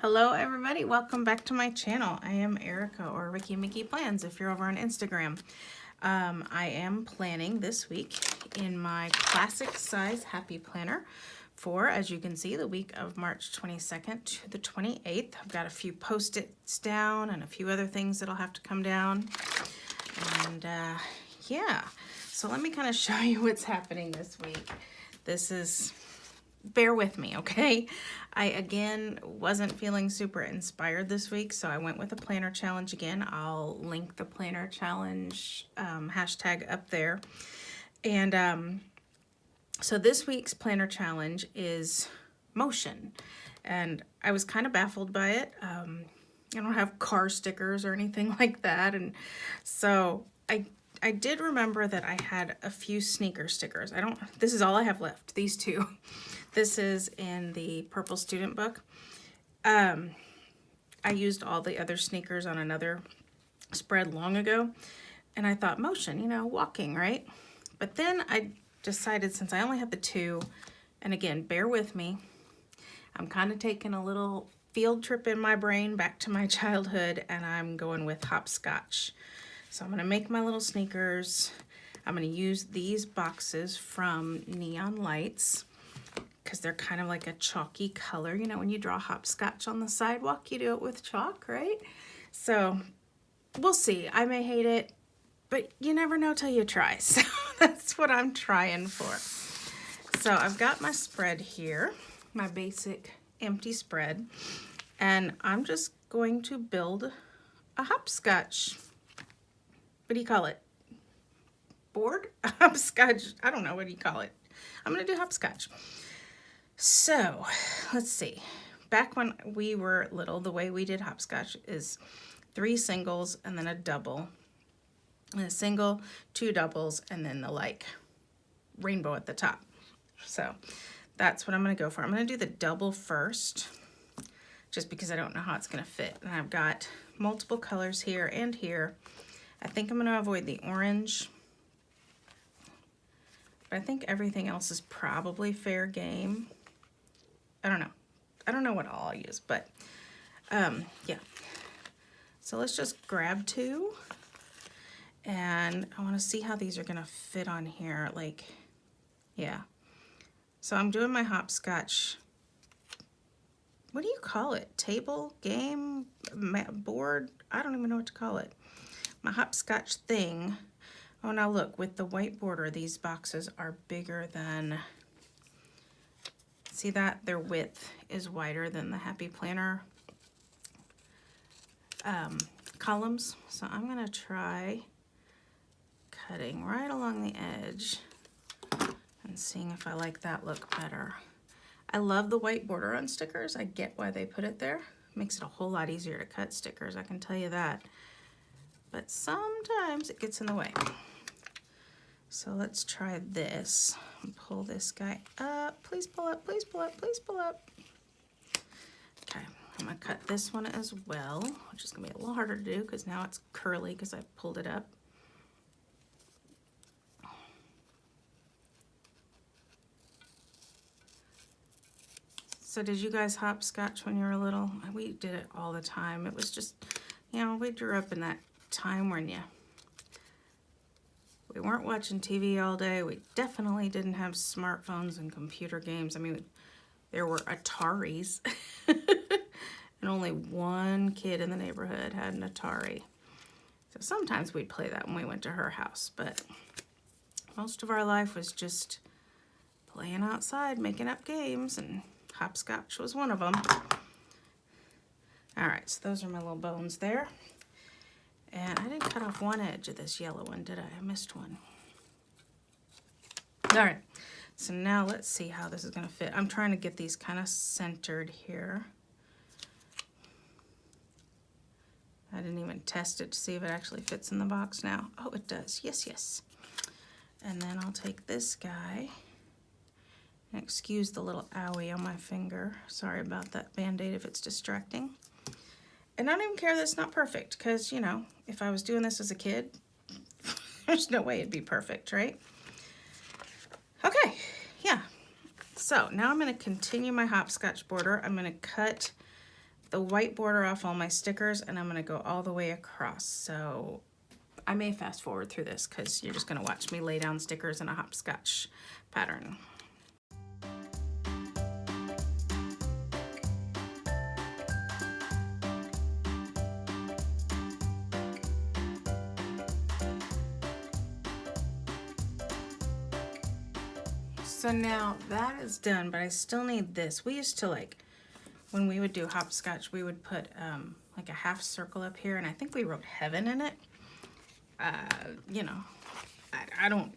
Hello everybody, welcome back to my channel. I am Erica, or Ricky Mickey Plans if you're over on Instagram. I am planning this week in my classic size happy planner for, as you can see, the week of March 22nd to the 28th. I've got a few post-its down and a few other things that'll have to come down. And yeah, so let me kind of show you what's happening this week. This is... bear with me, okay? I, again, wasn't feeling super inspired this week, so I went with a planner challenge again. I'll link the planner challenge hashtag up there. And so this week's planner challenge is motion. And I was kind of baffled by it. I don't have car stickers or anything like that. And so I did remember that I had a few sneaker stickers. This is all I have left, these two. This is in the Purple Student book. I used all the other sneakers on another spread long ago, and I thought motion, you know, walking, right? But then I decided, since I only had the two, and again, bear with me, I'm kind of taking a little field trip in my brain back to my childhood, and I'm going with hopscotch. So I'm gonna make my little sneakers. I'm gonna use these boxes from Neon Lights, because they're kind of like a chalky color. You know, when you draw hopscotch on the sidewalk, you do it with chalk, right? So we'll see. I may hate it, but you never know till you try. So that's what I'm trying for. So I've got my spread here, my basic empty spread, and I'm just going to build a hopscotch. What do you call it? Board? Hopscotch. I don't know. What do you call it? I'm going to do hopscotch. So, let's see. Back when we were little, the way we did hopscotch is 3 singles and then a double. And a single, 2 doubles, and then the like rainbow at the top. So, that's what I'm going to go for. I'm going to do the double first, just because I don't know how it's going to fit. And I've got multiple colors here and here. I think I'm going to avoid the orange. But I think everything else is probably fair game. I don't know. I don't know what all I'll use, but yeah. So let's just grab 2. And I want to see how these are going to fit on here. Like, yeah. So I'm doing my hopscotch. What do you call it? Table? Game? Board? I don't even know what to call it. My hopscotch thing. Oh, now look, with the white border, these boxes are bigger than... See that? Their width is wider than the Happy Planner columns. So I'm going to try cutting right along the edge and seeing if I like that look better. I love the white border on stickers. I get why they put it there. Makes it a whole lot easier to cut stickers, I can tell you that. But sometimes it gets in the way. So let's try this. Pull this guy up. Please pull up, please pull up, please pull up. Okay, I'm gonna cut this one as well, which is gonna be a little harder to do because now it's curly because I pulled it up. So did you guys hopscotch when you were little? We did it all the time. It was just, you know, we grew up in that time when we weren't watching TV all day. We definitely didn't have smartphones and computer games. I mean, there were Ataris. And only one kid in the neighborhood had an Atari. So sometimes we'd play that when we went to her house. But most of our life was just playing outside, making up games. And hopscotch was one of them. All right, so those are my little bones there. And I didn't cut off one edge of this yellow one, did I? I missed one. All right, so now let's see how this is gonna fit. I'm trying to get these kind of centered here. I didn't even test it to see if it actually fits in the box now. Oh, it does, yes, yes. And then I'll take this guy. And excuse the little owie on my finger. Sorry about that Band-Aid if it's distracting. And I don't even care that it's not perfect, because, you know, if I was doing this as a kid, there's no way it'd be perfect, right? Okay, yeah. So now I'm going to continue my hopscotch border. I'm going to cut the white border off all my stickers, and I'm going to go all the way across. So I may fast forward through this because you're just going to watch me lay down stickers in a hopscotch pattern. So now that is done, but I still need this. We used to, like, when we would do hopscotch, we would put like a half circle up here, and I think we wrote heaven in it. You know, I don't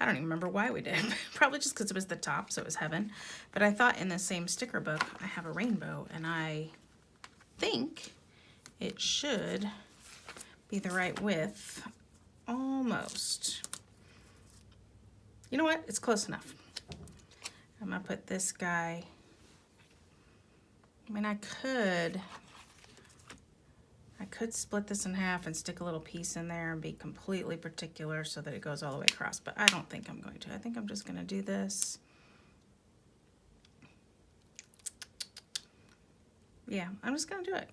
even remember why we did. Probably just because it was the top, so it was heaven. But I thought in the same sticker book, I have a rainbow, and I think it should be the right width, almost. You know what? It's close enough. I'm gonna put this guy. I mean, I could split this in half and stick a little piece in there and be completely particular so that it goes all the way across, but I don't think I'm going to. I think I'm just gonna do this. Yeah, I'm just gonna do it.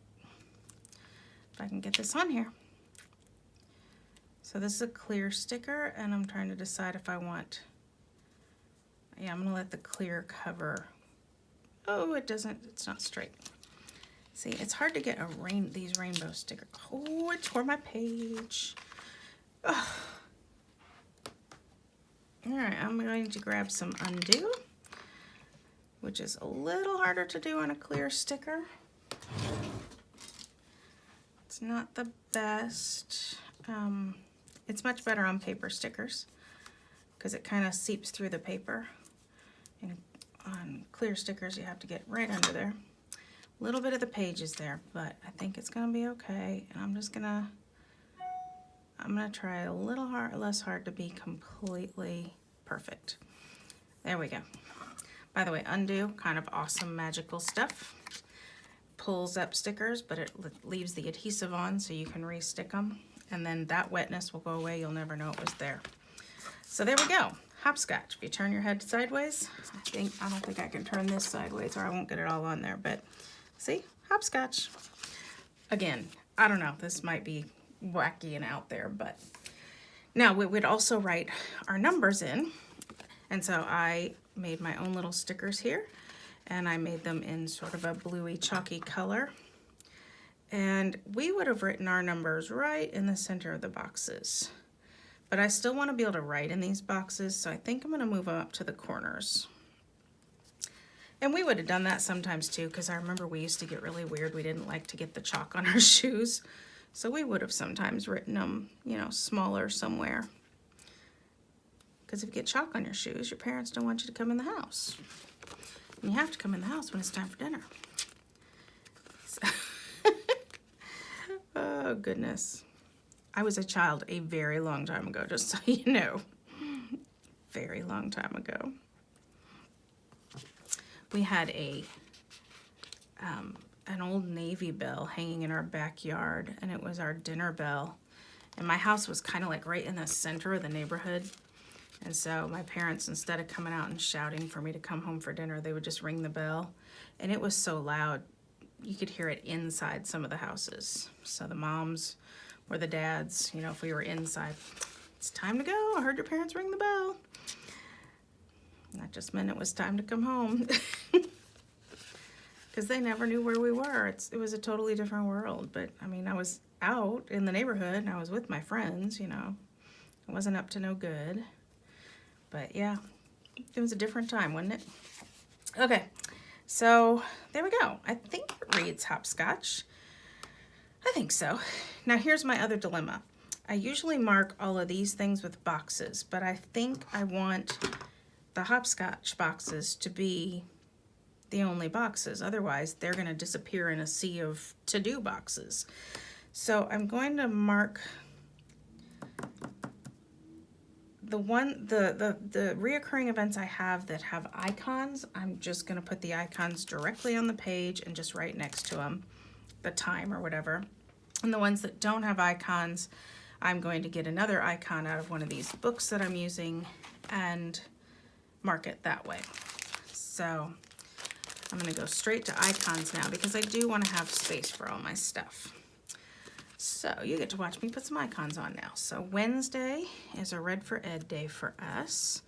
If I can get this on here. So this is a clear sticker, and I'm trying to decide if I want, yeah, I'm gonna let the clear cover. Oh, it doesn't, it's not straight. See, it's hard to get these rainbow stickers. Oh, it tore my page. Oh. All right, I'm going to grab some undo, which is a little harder to do on a clear sticker. It's not the best. It's much better on paper stickers because it kind of seeps through the paper. And on clear stickers, you have to get right under there. A little bit of the page is there, but I think it's gonna be okay. And I'm gonna try a little less hard to be completely perfect. There we go. By the way, undo, kind of awesome magical stuff. Pulls up stickers, but it leaves the adhesive on so you can re-stick them. And then that wetness will go away. You'll never know it was there. So there we go. Hopscotch. If you turn your head sideways, I don't think I can turn this sideways or I won't get it all on there, but see, hopscotch. Again, I don't know, this might be wacky and out there, but now we would also write our numbers in. And so I made my own little stickers here, and I made them in sort of a bluey chalky color. And we would have written our numbers right in the center of the boxes. But I still want to be able to write in these boxes, so I think I'm going to move them up to the corners. And we would have done that sometimes too, because I remember we used to get really weird. We didn't like to get the chalk on our shoes. So we would have sometimes written them, you know, smaller somewhere. Because if you get chalk on your shoes, your parents don't want you to come in the house. And you have to come in the house when it's time for dinner. So oh, goodness. I was a child a very long time ago, just so you know. Very long time ago. We had an old Navy bell hanging in our backyard, and it was our dinner bell. And my house was kind of like right in the center of the neighborhood. And so my parents, instead of coming out and shouting for me to come home for dinner, they would just ring the bell. And it was so loud, you could hear it inside some of the houses. So the moms or the dads, you know, if we were inside, it's time to go. I heard your parents ring the bell. And that just meant it was time to come home. Because they never knew where we were. It was a totally different world. But, I mean, I was out in the neighborhood, and I was with my friends, you know. I wasn't up to no good. But, yeah, it was a different time, wasn't it? Okay, so there we go. I think it reads hopscotch. I think so. Now, here's my other dilemma. I usually mark all of these things with boxes, but I think I want the hopscotch boxes to be the only boxes. Otherwise, they're going to disappear in a sea of to-do boxes. So I'm going to mark the reoccurring events I have that have icons. I'm just going to put the icons directly on the page and just right next to them, the time or whatever. And the ones that don't have icons, I'm going to get another icon out of one of these books that I'm using and mark it that way. So I'm going to go straight to icons now because I do want to have space for all my stuff. So you get to watch me put some icons on now. So Wednesday is a Red for Ed day for us.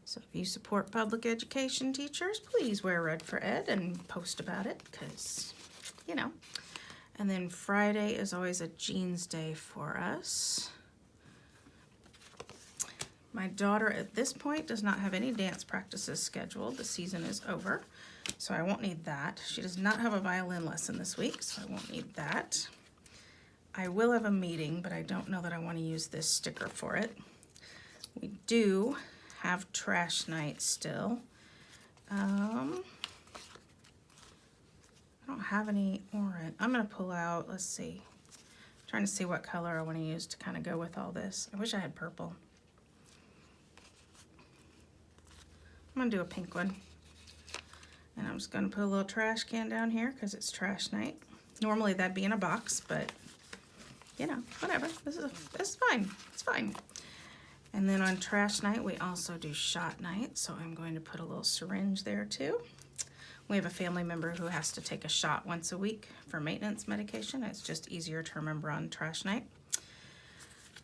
So if you support public education teachers, please wear Red for Ed and post about it because, you know. And then Friday is always a jeans day for us. My daughter at this point does not have any dance practices scheduled. The season is over, so I won't need that. She does not have a violin lesson this week, so I won't need that. I will have a meeting, but I don't know that I want to use this sticker for it. We do have trash night still. I don't have any orange. I'm going to pull out, let's see. I'm trying to see what color I want to use to kind of go with all this. I wish I had purple. I'm going to do a pink one. And I'm just going to put a little trash can down here because it's trash night. Normally that'd be in a box, but you know, whatever. This is fine. It's fine. And then on trash night, we also do shot night. So I'm going to put a little syringe there too. We have a family member who has to take a shot once a week for maintenance medication. It's just easier to remember on trash night.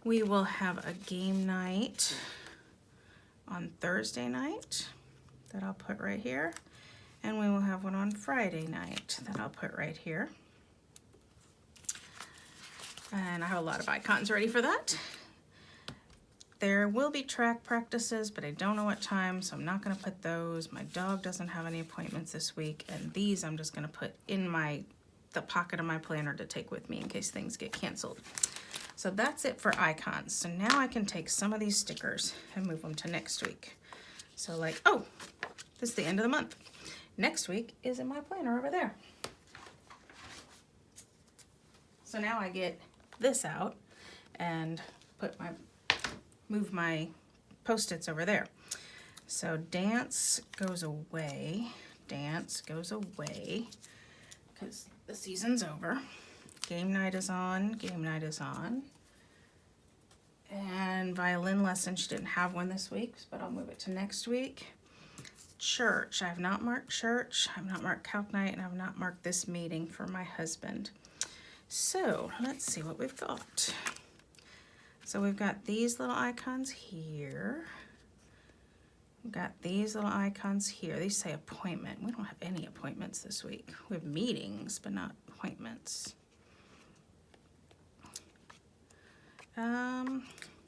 We will have a game night on Thursday night that I'll put right here. And we will have one on Friday night that I'll put right here. And I have a lot of icons ready for that. There will be track practices, but I don't know what time, so I'm not going to put those. My dog doesn't have any appointments this week, and these I'm just going to put in the pocket of my planner to take with me in case things get canceled. So that's it for icons. So now I can take some of these stickers and move them to next week. So like, oh, this is the end of the month. Next week is in my planner over there. So now I get this out and move my Post-its over there. So dance goes away because the season's over. Game night is on. And violin lesson, she didn't have one this week, but I'll move it to next week. Church, I have not marked church, I have not marked calc night, and I have not marked this meeting for my husband. So let's see what we've got. So we've got these little icons here. We've got these little icons here. These say appointment. We don't have any appointments this week. We have meetings, but not appointments.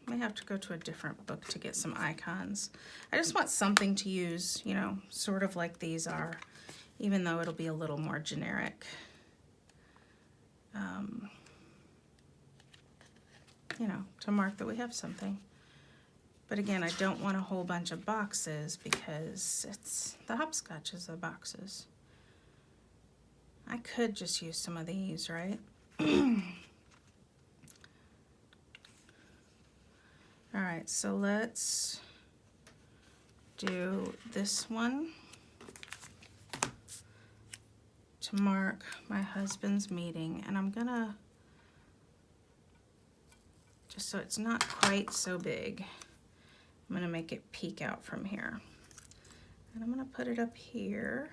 May have to go to a different book to get some icons. I just want something to use, you know, sort of like these are, even though it'll be a little more generic. You know, to mark that we have something. But again, I don't want a whole bunch of boxes because it's the hopscotches of boxes. I could just use some of these, right? All right, so let's do this one to mark my husband's meeting. And I'm gonna, just so it's not quite so big, I'm gonna make it peek out from here. And I'm gonna put it up here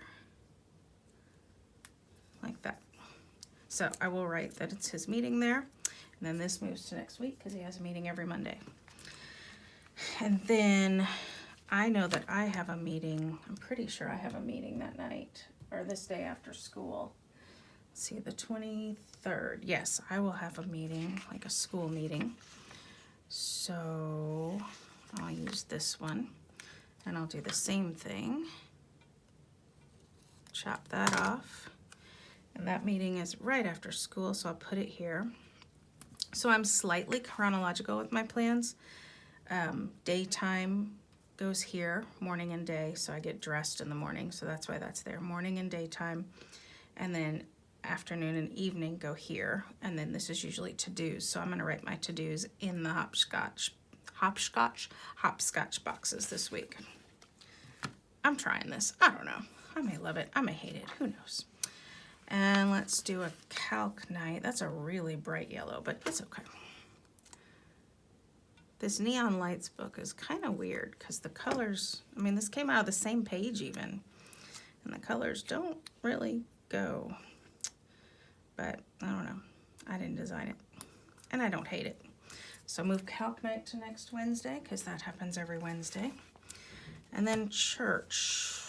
like that. So I will write that it's his meeting there. And then this moves to next week because he has a meeting every Monday. And then I know that I have a meeting, I'm pretty sure I have a meeting that night, or this day after school. Let's see, the 23rd. Yes, I will have a meeting, like a school meeting. So I'll use this one, and I'll do the same thing. Chop that off. And that meeting is right after school, so I'll put it here. So I'm slightly chronological with my plans. Daytime goes here, morning and day, so I get dressed in the morning, so that's why that's there, morning and daytime. And then afternoon and evening go here, and then this is usually to-dos, so I'm going to write my to-dos in the hopscotch boxes this week. I'm trying this. I don't know. I may love it. I may hate it. Who knows? And let's do a calc night. That's a really bright yellow, but it's okay. This Neon Lights book is kind of weird because the colors, I mean, this came out of the same page even. And the colors don't really go. But I don't know. I didn't design it. And I don't hate it. So move calc night to next Wednesday, because that happens every Wednesday. And then church.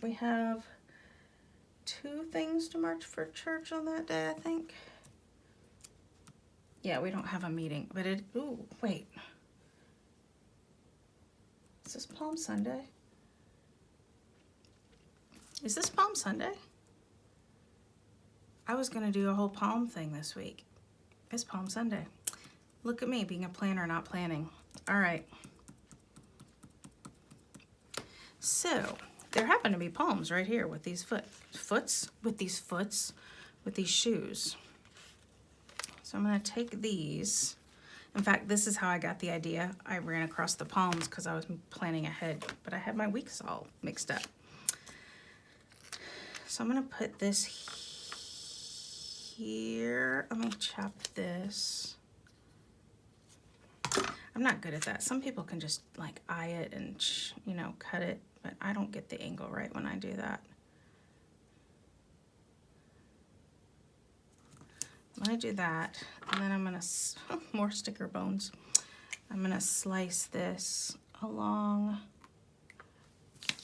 We have 2 things to march for church on that day, I think. Yeah, we don't have a meeting, but ooh, wait. Is this Palm Sunday? Is this Palm Sunday? I was gonna do a whole Palm thing this week. It's Palm Sunday. Look at me being a planner, not planning. All right. So there happen to be palms right here with these with these shoes. So I'm gonna take these. In fact, this is how I got the idea. I ran across the palms because I was planning ahead, but I had my weeks all mixed up. So I'm gonna put this here. Let me chop this. I'm not good at that. Some people can just like eye it and, you know, cut it, but I don't get the angle right when I do that. I'm gonna do that, and then I'm gonna, more sticker bones. I'm gonna slice this along.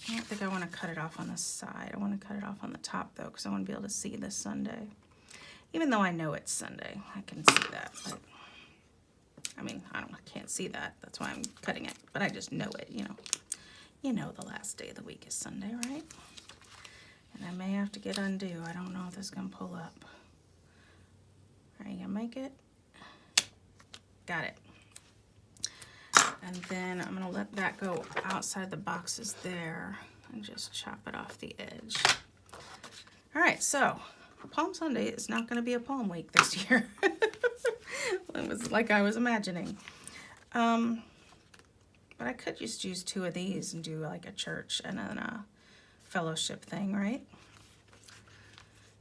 I don't think I wanna cut it off on the side. I wanna cut it off on the top though, because I wanna be able to see this Sunday. Even though I know it's Sunday, I can see that, but I mean, I can't see that. That's why I'm cutting it, but I just know it, you know. You know the last day of the week is Sunday, right? And I may have to get undo. I don't know if this is gonna pull up. Are you gonna make it? Got it. And then I'm gonna let that go outside the boxes there and just chop it off the edge. All right, so Palm Sunday is not gonna be a Palm Week this year. It was like I was imagining. But I could just use 2 of these and do like a church and then a fellowship thing, right?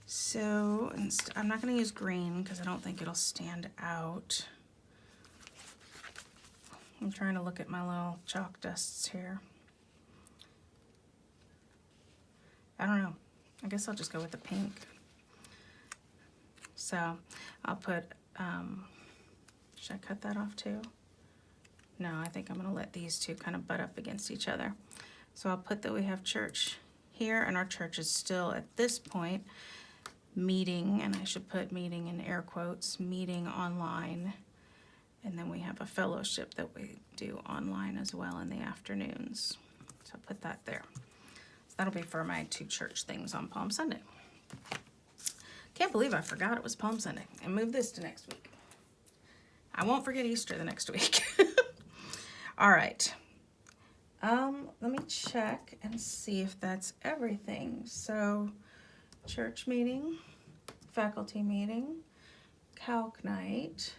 So I'm not going to use green because I don't think it'll stand out. I'm trying to look at my little chalk dusts here. I don't know. I guess I'll just go with the pink. So I'll put, should I cut that off too? No, I think I'm going to let these 2 kind of butt up against each other. So I'll put that we have church here, and our church is still at this point meeting, and I should put meeting in air quotes, meeting online. And then we have a fellowship that we do online as well in the afternoons. So I'll put that there. So that'll be for my 2 church things on Palm Sunday. Can't believe I forgot it was Palm Sunday and moved this to next week. I won't forget Easter the next week. All right. Let me check and see if that's everything. So church meeting, faculty meeting, calc night.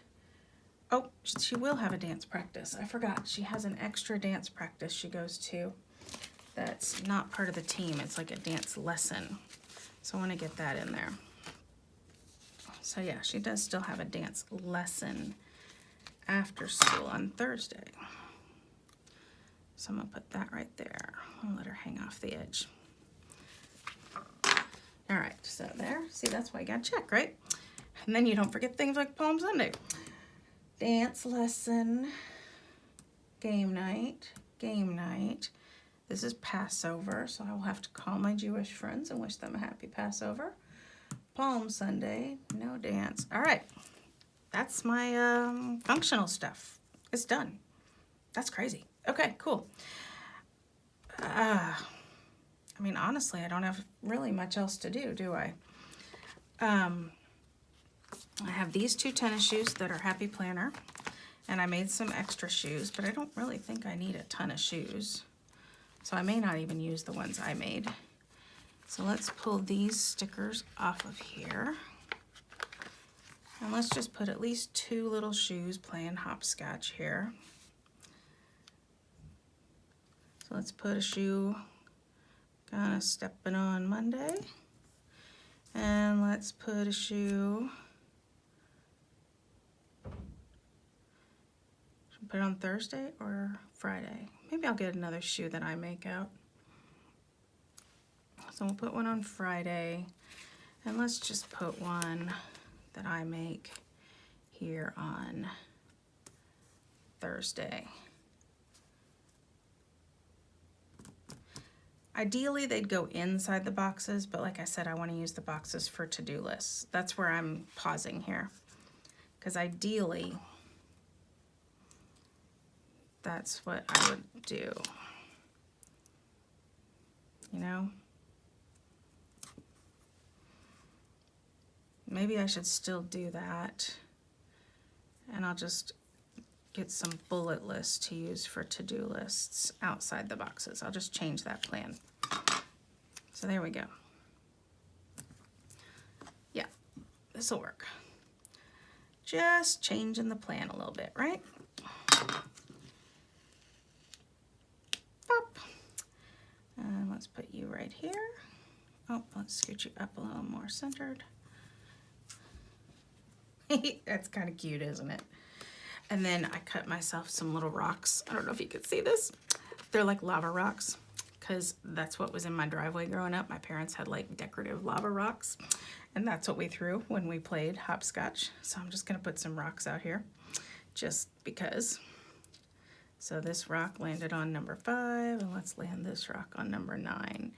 Oh, she will have a dance practice. I forgot. She has an extra dance practice she goes to that's not part of the team. It's like a dance lesson. So I want to get that in there. So yeah, she does still have a dance lesson after school on Thursday. So I'm gonna put that right there. I'll let her hang off the edge. All right, so there, see, that's why you gotta check, right? And then you don't forget things like Palm Sunday. Dance lesson, game night. This is Passover, so I will have to call my Jewish friends and wish them a happy Passover. Palm Sunday, no dance. All right, that's my functional stuff. It's done. That's crazy. Okay, cool. I mean, honestly, I don't have really much else to do I? I have these 2 tennis shoes that are Happy Planner, and I made some extra shoes, but I don't really think I need a ton of shoes. So I may not even use the ones I made. So let's pull these stickers off of here. And let's just put at least 2 little shoes playing hopscotch here. So let's put a shoe kind of stepping on Monday. And let's put a shoe, should we put it on Thursday or Friday? Maybe I'll get another shoe that I make out. So we'll put one on Friday, and let's just put one that I make here on Thursday. Ideally, they'd go inside the boxes, but like I said, I want to use the boxes for to-do lists. That's where I'm pausing here, because ideally, that's what I would do, you know? Maybe I should still do that, and I'll just get some bullet lists to use for to-do lists outside the boxes. I'll just change that plan. So there we go. Yeah, this will work. Just changing the plan a little bit, right? Pop. And let's put you right here. Oh, let's scoot you up a little more centered. That's kind of cute, isn't it? And then I cut myself some little rocks. I don't know if you could see this. They're like lava rocks, because that's what was in my driveway growing up. My parents had like decorative lava rocks, and that's what we threw when we played hopscotch. So I'm just gonna put some rocks out here, just because. So this rock landed on number 5, and let's land this rock on number 9.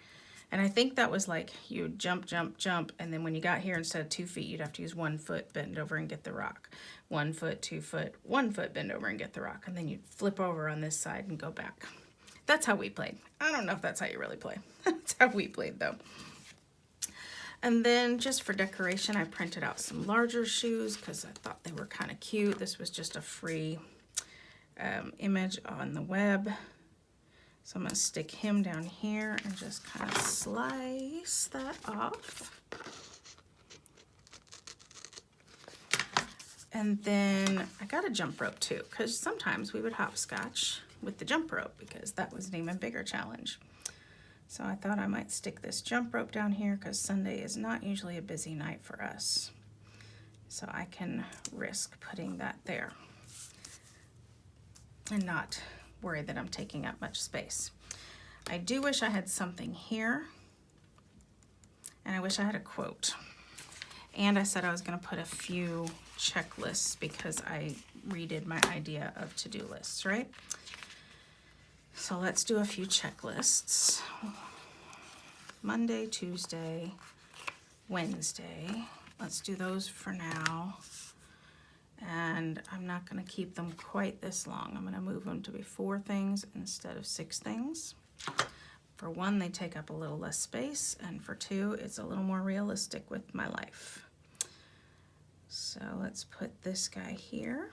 And I think that was like you jump, jump, jump, and then when you got here, instead of 2 feet, you'd have to use 1 foot, bend over and get the rock. 1 foot, 2 foot, 1 foot, bend over and get the rock. And then you'd flip over on this side and go back. That's how we played. I don't know if that's how you really play. That's how we played though. And then just for decoration, I printed out some larger shoes because I thought they were kind of cute. This was just a free image on the web. So I'm going to stick him down here and just kind of slice that off. And then I got a jump rope too, because sometimes we would hopscotch with the jump rope because that was an even bigger challenge. So I thought I might stick this jump rope down here because Sunday is not usually a busy night for us. So I can risk putting that there and not worry that I'm taking up much space. I do wish I had something here, and I wish I had a quote. And I said I was going to put a few checklists because I redid my idea of to-do lists, right? So let's do a few checklists. Monday, Tuesday, Wednesday. Let's do those for now. And I'm not going to keep them quite this long. I'm going to move them to be 4 things instead of 6 things. For 1, they take up a little less space, and for 2, it's a little more realistic with my life. So let's put this guy here.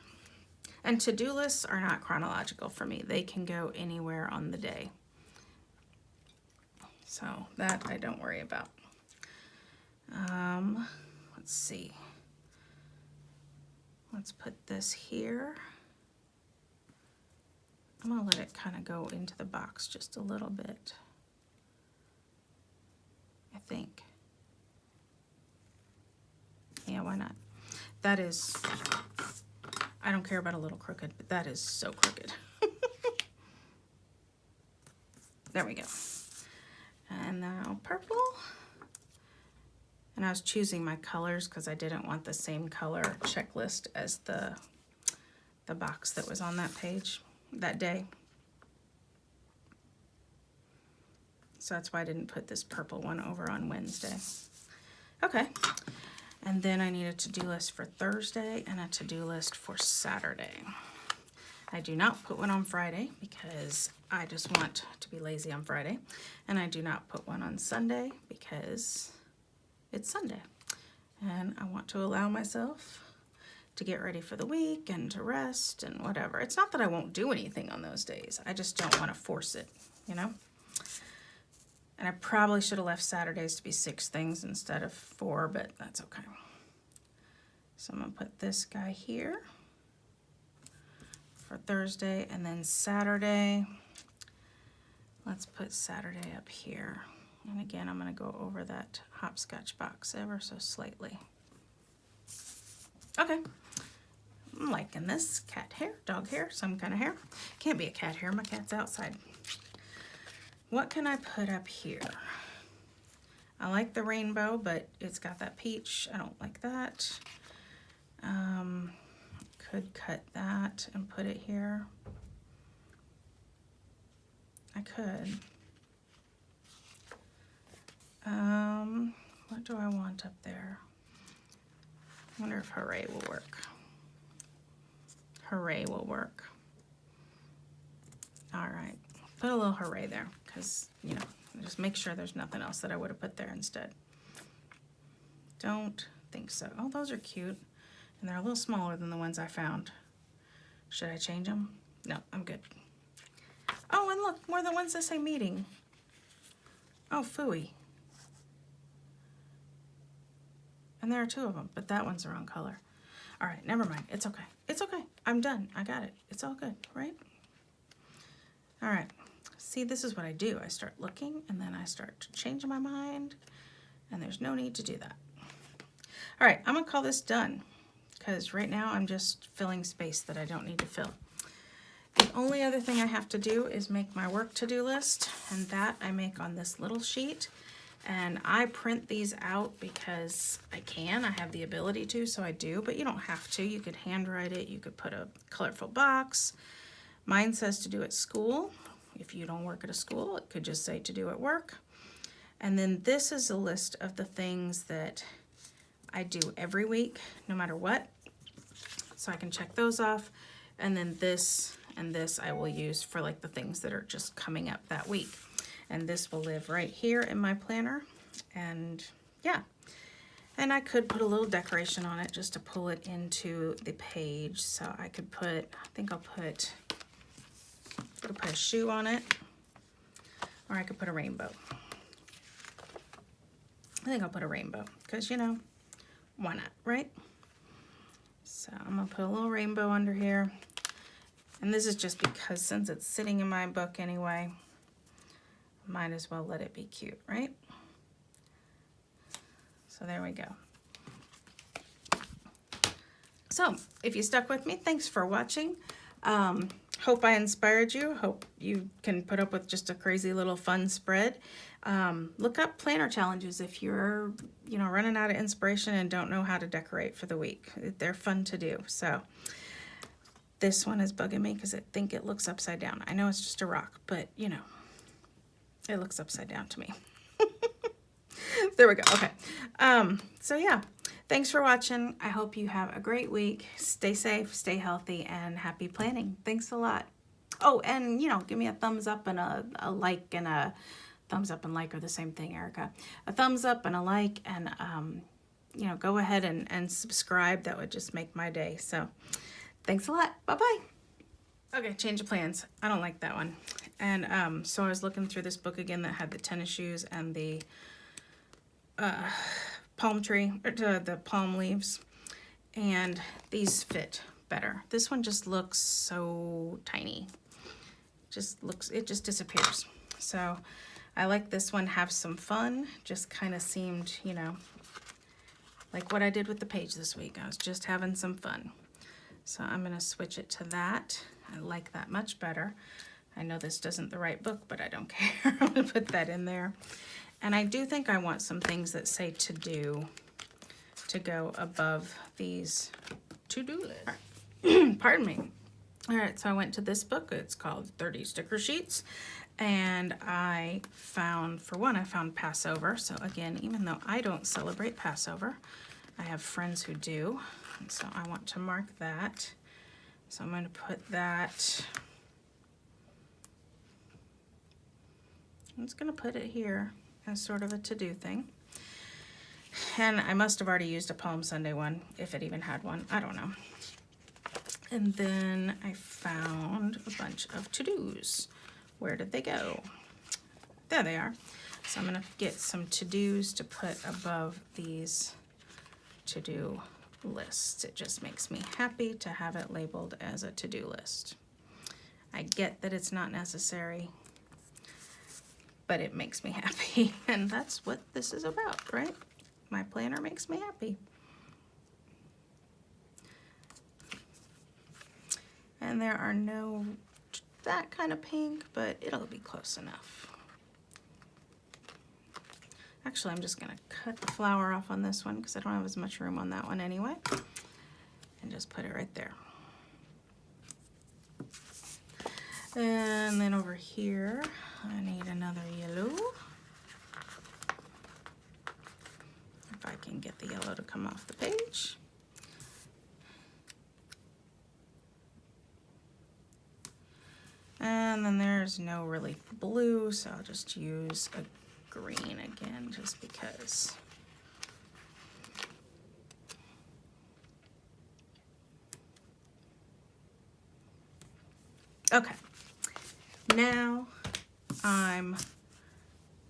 And to-do lists are not chronological for me. They can go anywhere on the day. So that I don't worry about. Let's see. Let's put this here. I'm gonna let it kind of go into the box just a little bit, I think. Yeah, why not? That is, I don't care about a little crooked, but that is so crooked. There we go. And now purple. And I was choosing my colors because I didn't want the same color checklist as the box that was on that page that day. So that's why I didn't put this purple one over on Wednesday. Okay. And then I need a to-do list for Thursday and a to-do list for Saturday. I do not put one on Friday because I just want to be lazy on Friday. And I do not put one on Sunday because it's Sunday. And I want to allow myself to get ready for the week and to rest and whatever. It's not that I won't do anything on those days. I just don't want to force it, you know? And I probably should have left Saturdays to be 6 things instead of 4, but that's okay. So I'm going to put this guy here for Thursday, and then Saturday, let's put Saturday up here. And again, I'm going to go over that hopscotch box ever so slightly. Okay. I'm liking this. Cat hair, dog hair, some kind of hair. Can't be a cat hair. My cat's outside. What can I put up here? I like the rainbow, but it's got that peach. I don't like that. Could cut that and put it here. I could. What do I want up there? I wonder if hooray will work. Hooray will work. All right, put a little hooray there, because, you know, just make sure there's nothing else that I would have put there instead. Don't think so. Oh, those are cute. And they're a little smaller than the ones I found. Should I change them? No, I'm good. Oh, and look, more the ones that say meeting. Oh, phooey. And there are two of them, but that one's the wrong color. All right, never mind. It's okay. It's okay. I'm done. I got it. It's all good, right? All right. See, this is what I do. I start looking, and then I start to change my mind, and there's no need to do that. All right, I'm going to call this done, because right now I'm just filling space that I don't need to fill. The only other thing I have to do is make my work to-do list, and that I make on this little sheet. And I print these out because I can. I have the ability to, so I do, but you don't have to. You could handwrite it. You could put a colorful box. Mine says to do at school. If you don't work at a school, it could just say to do at work. And then this is a list of the things that I do every week, no matter what. So I can check those off. And then this and this I will use for like the things that are just coming up that week. And this will live right here in my planner. And yeah, and I could put a little decoration on it just to pull it into the page. So I could put, I think I'll put a shoe on it, or I could put a rainbow. I think I'll put a rainbow because, you know, why not, right? So I'm gonna put a little rainbow under here. And this is just because since it's sitting in my book anyway, might as well let it be cute, right? So there we go. So if you stuck with me, thanks for watching. Hope I inspired you. Hope you can put up with just a crazy little fun spread. Look up planner challenges if you're, you know, running out of inspiration and don't know how to decorate for the week. They're fun to do. So this one is bugging me because I think it looks upside down. I know it's just a rock, but you know, it looks upside down to me. There we go. Okay. So yeah, thanks for watching. I hope you have a great week. Stay safe, stay healthy, and happy planning. Thanks a lot. Oh, and you know, give me a thumbs up and a like, and a thumbs up and like are the same thing, Erica. A thumbs up and a like, and you know, go ahead and subscribe. That would just make my day. So thanks a lot. Bye-bye. Okay, change of plans. I don't like that one. And so I was looking through this book again that had the tennis shoes and the palm tree, or the palm leaves, and these fit better. This one just looks so tiny. It just disappears. So I like this one, have some fun. Just kind of seemed, you know, like what I did with the page this week. I was just having some fun. So I'm gonna switch it to that. I like that much better. I know this isn't the right book, but I don't care. I'm gonna put that in there. And I do think I want some things that say to do to go above these to-do lists. Pardon me. All right, so I went to this book. It's called 30 Sticker Sheets. And I found, for one, I found Passover. So again, even though I don't celebrate Passover, I have friends who do. And so I want to mark that. So I'm going to put that. I'm just going to put it here as sort of a to-do thing. And I must have already used a Palm Sunday one, if it even had one. I don't know. And then I found a bunch of to-dos. Where did they go? There they are. So I'm going to get some to-dos to put above these to-do lists. It just makes me happy to have it labeled as a to-do list. I get that it's not necessary, but it makes me happy. And that's what this is about, right? My planner makes me happy. And there are no that kind of pink, but it'll be close enough. Actually, I'm just gonna cut the flower off on this one because I don't have as much room on that one anyway. And just put it right there. And then over here, I need another yellow. If I can get the yellow to come off the page. And then there's no really blue, so I'll just use a green again, just because. Okay, now I'm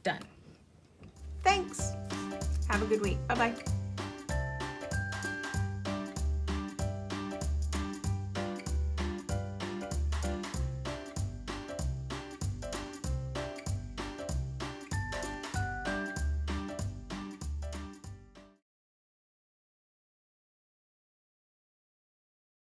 done. Thanks. Have a good week. Bye-bye.